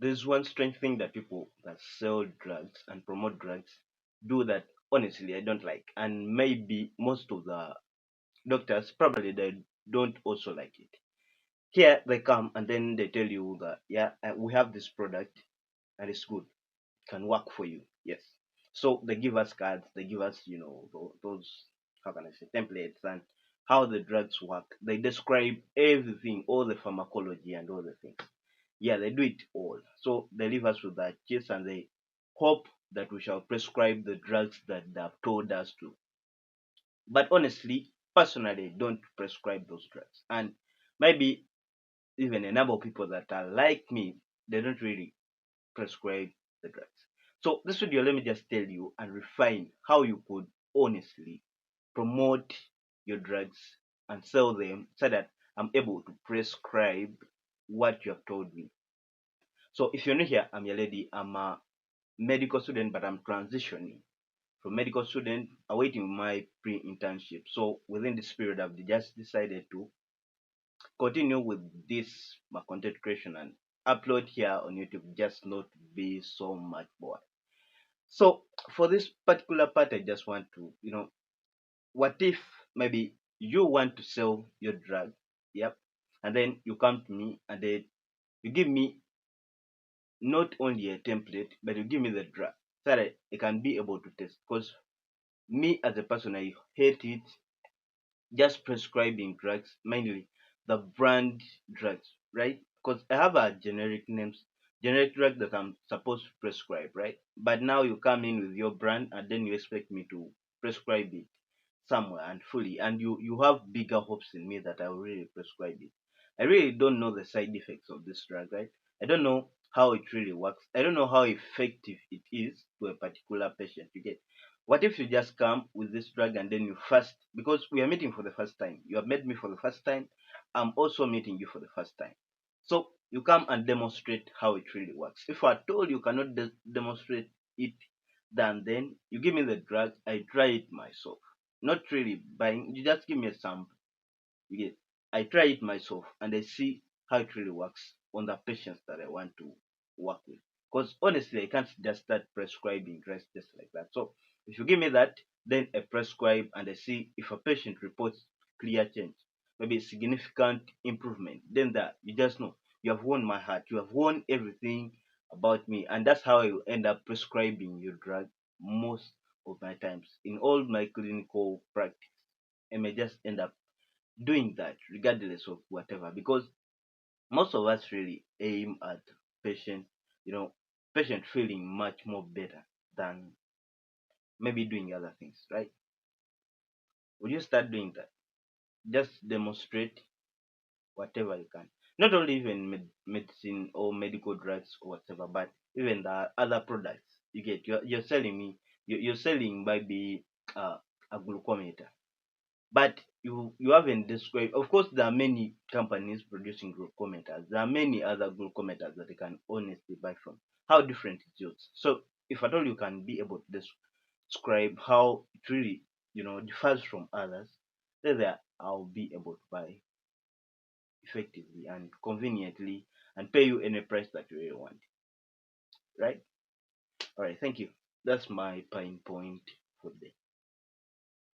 there's one strange thing that people that sell drugs and promote drugs do that honestly I don't like, and maybe most of the doctors probably they don't also like it. Here they come and then they tell you that yeah, we have this product and it's good, can work for you. Yes. So they give us cards, they give us, those, how can I say, templates and how the drugs work. They describe everything, all the pharmacology and all the things. Yeah, they do it all. So they leave us with that gist and they hope that we shall prescribe the drugs that they have told us to. But honestly, personally, don't prescribe those drugs. And maybe even a number of people that are like me, they don't really prescribe the drugs. So this video, let me just tell you and refine how you could honestly promote your drugs and sell them so that I'm able to prescribe what you have told me. So if you're new here, I'm your lady. I'm a medical student, but I'm transitioning from medical student awaiting my pre-internship. So within this period, I've just decided to continue with this my content creation and upload here on YouTube, just not be so much bored. So for this particular part, I just want to, what if maybe you want to sell your drug, yep, and then you come to me and then you give me not only a template, but you give me the drug so that I can be able to test. Because me as a person, I hate it just prescribing drugs, mainly the brand drugs, right? Because I have a generic drug that I'm supposed to prescribe, right? But now you come in with your brand and then you expect me to prescribe it somewhere and fully, and you have bigger hopes in me that I will really prescribe it. I really don't know the side effects of this drug, right? I don't know how it really works. I don't know how effective it is to a particular patient. You get, what if you just come with this drug and then you first, because we are meeting for the first time, you have met me for the first time, I'm also meeting you for the first time. So you come and demonstrate how it really works. If I told you cannot demonstrate it, then you give me the drug, I try it myself. Not really buying, you just give me a sample. You get, I try it myself and I see how it really works on the patients that I want to work with. Because honestly, I can't just start prescribing drugs just like that. So if you give me that, then I prescribe and I see if a patient reports clear change, maybe significant improvement, then that you just know you have won my heart, you have won everything about me, and that's how I will end up prescribing your drug most of my times in all my clinical practice. I may just end up doing that regardless of whatever, because most of us really aim at patient, you know patient feeling much more better than maybe doing other things, right? Would you start doing that? Just demonstrate whatever you can, not only even medicine or medical drugs or whatever, but even the other products. You get, you're selling me, you're selling maybe a glucometer, but you haven't described. Of course, there are many companies producing glucometers. There are many other glucometers that you can honestly buy from. How different is yours? So if at all you can be able to describe how it really, differs from others, then there I'll be able to buy effectively and conveniently and pay you any price that you really want. Right? All right. Thank you. That's my pine point for the day.